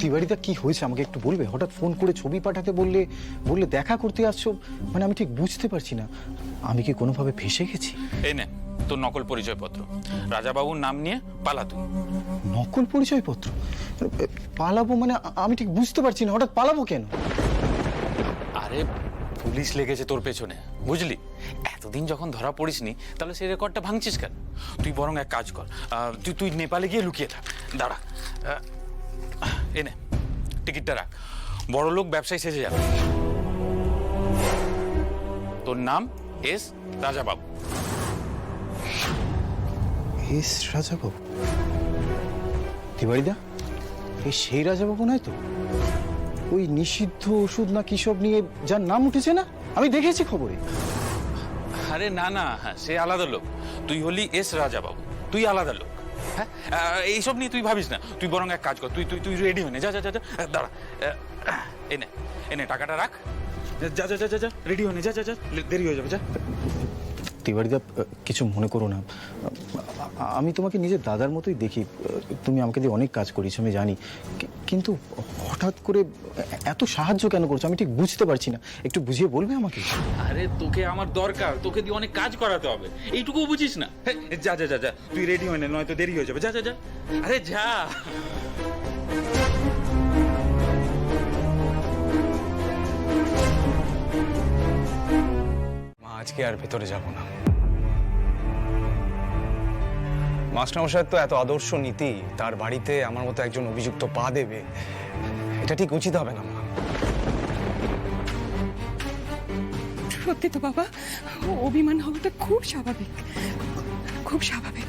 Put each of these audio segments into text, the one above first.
তিওয়ারিদা কি হয়েছে আমাকে একটু বলবে? হঠাৎ ফোন করে ছবি পাঠাতে বললে বললে দেখা করতে আসছো, মানে আমি ঠিক বুঝতে পারছি না। আমি কি কোনোভাবে ফেঁসে গেছি? এই নে তোর নকল পরিচয়পত্র, রাজাবাবুর নাম নিয়ে পালা তুই। নকল পরিচয়পত্র? পালাবো মানে আমি ঠিক বুঝতে পারছি না, হঠাৎ পালাবো কেন? আরে পুলিশ লেগেছে তোর পেছনে, বুঝলি? এতদিন যখন ধরা পড়িসনি তাহলে সেই রেকর্ডটা ভাঙছিস কেন? তুই বরং এক কাজ কর, তুই নেপালে গিয়ে লুকিয়ে থাক। দাঁড়া, এনে টিকিটটা রাখ, বড়লোক ব্যবসায়ী সেজে যাবে। তোর নাম এস রাজাবাবু। এস রাজাবাবু? তিওয়ারিদা এই সেই রাজাবাবু নয় তো? ওই নিষিদ্ধ ওষুধ না কি সব নিয়ে যার নাম উঠেছে না, আমি দেখেছি খবরে। আরে না না, সে আলাদা লোক। তুই হলি এস রাজাবাবু, তুই আলাদা লোক। হ্যাঁ, এইসব নিয়ে তুই ভাবিস না। তুই বরং এক কাজ কর, তুই তুই তুই রেডি হয়ে নে। যা যা যা যা, দাঁড়া, এনে এনে টাকাটা রাখ। যা যা যা যা যা, রেডি হয়ে নে, যা যা যা, দেরি হয়ে যাবে, যা। তিওয়ারিদা কিছু মনে করো না, আমি তোমাকে নিজের দাদার মতোই দেখি। তুমি আমাকে দিয়ে অনেক কাজ করিস আমি জানি, কিন্তু হঠাৎ করে এত সাহায্য কেন করছো আমি ঠিক বুঝতে পারছি না। একটু বুঝিয়ে বলবে আমাকে? আরে তোকে আমার দরকার, তোকে দিয়ে অনেক কাজ করাতে হবে, এইটুকু বুঝিস না? যা যা যা যা, তুই রেডি হয়ে নে, নয়তো দেরি হয়ে যাবে। যা যা যা, আরে যা। আজকে আর ভেতরে যাব না। মাস্টারমশাইয়ের তো এত আদর্শ নীতি, তার বাড়িতে আমার মতো একজন অভিযুক্ত পা দেবে, এটা ঠিক উচিত হবে না মা। সত্যি তো বাবা, অভিমান হওয়াটা খুব স্বাভাবিক, খুব স্বাভাবিক।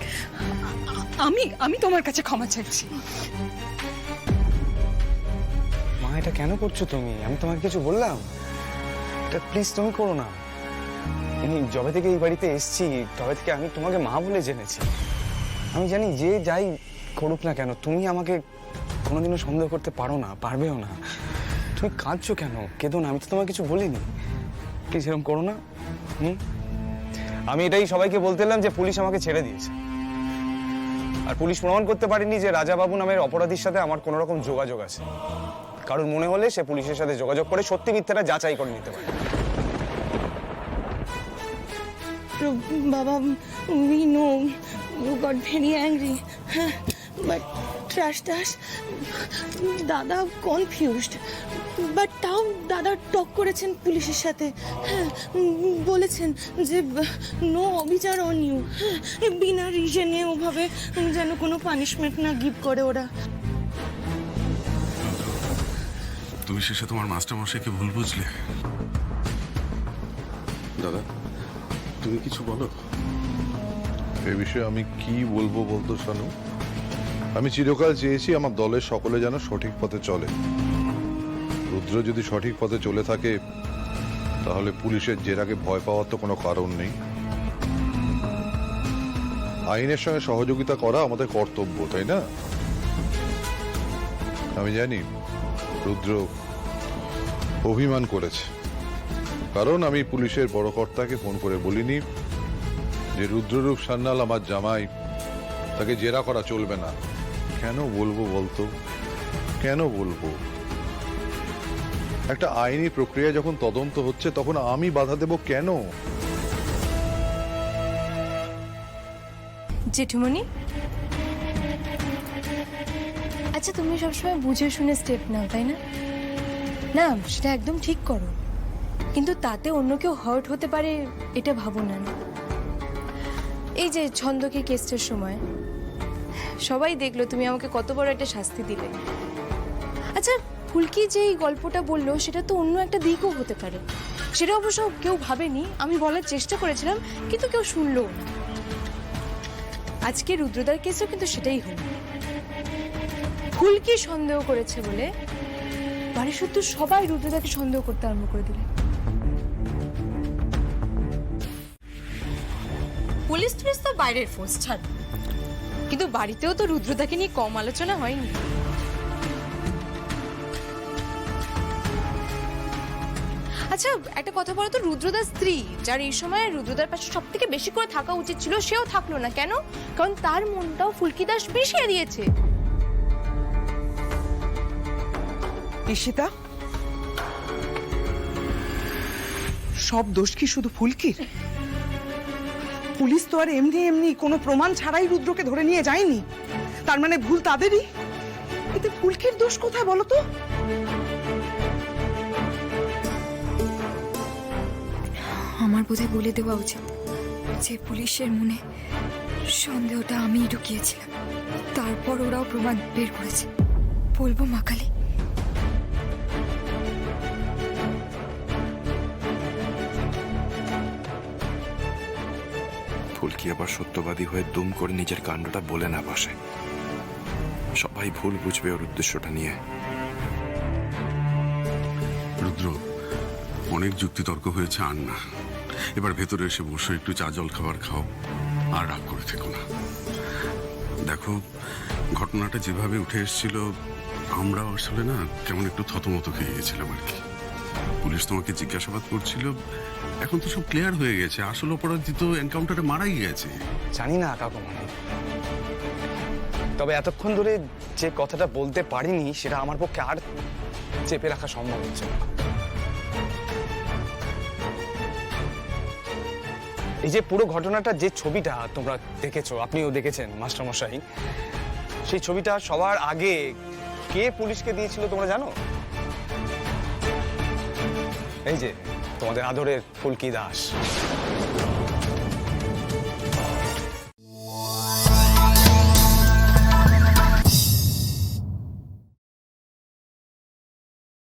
আমি আমি তোমার কাছে ক্ষমা চাইছি। মা এটা কেন করছো তুমি? আমি তোমাকে কিছু বললাম? এটা প্লিজ তুমি করো না। যবে থেকে এই বাড়িতে এসেছি তবে থেকে আমি তোমাকে মা বলে জেনেছি। আমি জানি যে যাই করুক না কেন তুমি আমাকে কোনোদিনও সন্দেহ করতে পারো না, পারবেও না। তুমি কাঁদছো কেন? কেঁদো না, আমি তো তোমাকে কিছু বলিনি। প্লিজ এরকম করো না। আমি এটাই সবাইকে বলতে এলাম যে পুলিশ আমাকে ছেড়ে দিয়েছে, আর পুলিশ প্রমাণ করতে পারেনি যে রাজাবাবু নামের অপরাধীর সাথে আমার কোনো রকম যোগাযোগ আছে। কারণ মনে হলে সে পুলিশের সাথে যোগাযোগ করে সত্যি মিথ্যাটা যাচাই করে নিতে পারে। Baba, we know you got very angry, but trust us, দাদা confused. But তাও দাদা টক করেছেন পুলিশের সাথে, বলেছেন যে নো অবিচার অন ইউ, বিনা রিজনে ওভাবে যেন কোনো পানিশমেন্ট না গিভ করে ওরা। তুমি শেষে তোমার মাস্টারমশাইকে ভুল বুঝলে। দাদা তুমি কিছু বলো। এ বিষয়ে আমি কি বলবো বলতো শানু? আমি চিরকাল চেয়েছি আমার দলের সকলে যেন সঠিক পথে চলে। রুদ্র যদি সঠিক পথে চলে থাকে তাহলে পুলিশের জেরাকে ভয় পাওয়ার তো কোনো কারণ নেই। আইনের সঙ্গে সহযোগিতা করা আমাদের কর্তব্য, তাই না? আমি জানি রুদ্র অভিমান করেছে, কারণ আমি পুলিশের বড় কর্তাকে ফোন করে বলিনি যে রুদ্ররূপ সান্যাল আমার জামাই, তাকে জেরা করা চলবে না। কেন বলবো বলতো? কেন বলবো? একটা আইনি প্রক্রিয়া যখন তদন্ত হচ্ছে তখন আমি বাধা দেব কেন? জেঠুমণি, আচ্ছা তুমি সবসময় বুঝে শুনে স্টেপ নাও, তাই না? না, সেটা একদম ঠিক করো, কিন্তু তাতে অন্য কেউ হার্ট হতে পারে এটা ভাবো না। এই যে ছন্দকে কেসটার সময় সবাই দেখলো তুমি আমাকে কত বড় একটা শাস্তি দিলে। আচ্ছা ফুলকি যে এই গল্পটা বললো সেটা তো অন্য একটা দিকও হতে পারে, সেটা অবশ্য কেউ ভাবেনি। আমি বলার চেষ্টা করেছিলাম কিন্তু কেউ শুনলো না। আজকে রুদ্রদার কেসও কিন্তু সেটাই হলো। ফুলকি সন্দেহ করেছে বলে বাড়ি শুধু সবাই রুদ্রদাকে সন্দেহ করতে আরম্ভ করে দিলে। পুলিশ টুলিশ তো বাইরের ফোর্স ছাড়, কিন্তু বাড়িতেও তো রুদ্রদাকে নিয়ে কম আলোচনা হয়নি। আচ্ছা একটা কথা বলো তো, রুদ্রদার স্ত্রী যার এই সময় রুদ্রদার পাশে সব থেকে বেশি করে থাকা উচিত ছিল সেও থাকলো না কেন? কারণ তার মনটাও ফুলকি দাস বিষিয়ে দিয়েছে। ঈশিতা, সব দোষ কি শুধু ফুলকির? পুলিশ তো আর এমনি এমনি কোনো প্রমাণ ছাড়াই রুদ্রকে ধরে নিয়ে যায়নি। তার মানে ভুল তাদেরই। এতে ফুলকির দোষ কোথায় বলো তো? আমার বোধহয় বলে দেওয়া উচিত যে পুলিশের মনে সন্দেহটা আমিই ঢুকিয়েছিলাম। তারপর ওরাও প্রমাণ বের করেছে। বলবো মা কালী? ফুলকি আবার সত্যবাদী হয়ে দুম করে নিজের কাণ্ডটা বলে না বসে। সবাই ভুল বুঝবে ওর উদ্দেশ্যটা নিয়ে। রুদ্র, অনেক যুক্তিতর্ক হয়েছে, আর না। এবার ভেতরে এসে বসে একটু চা জল খাবার খাও, আর রাগ করে থেকো না। দেখো, ঘটনাটা যেভাবে উঠে এসেছিল, আমরাও আসলে না কেমন একটু থতমত খেয়ে গেছিলাম আর কি। পুলিশ তোমাকে জিজ্ঞাসাবাদ করছিল, এখন তো সব ক্লিয়ার হয়ে গেছে। আসল অপরাধী তো এনকাউন্টারে মারাই গেছে। জানি না কাকুমণি, তবে এতক্ষণ ধরে যে কথাটা বলতে পারিনি সেটা আমার পক্ষে আর চেপে রাখা সম্ভব হচ্ছে না। এই যে পুরো ঘটনাটা, যে ছবিটা তোমরা দেখেছো, আপনিও দেখেছেন মাস্টারমশাই, সেই ছবিটা সবার আগে কে পুলিশকে দিয়েছিল তোমরা জানো? এই যে তোমাদের আদরের ফুলকি দাস।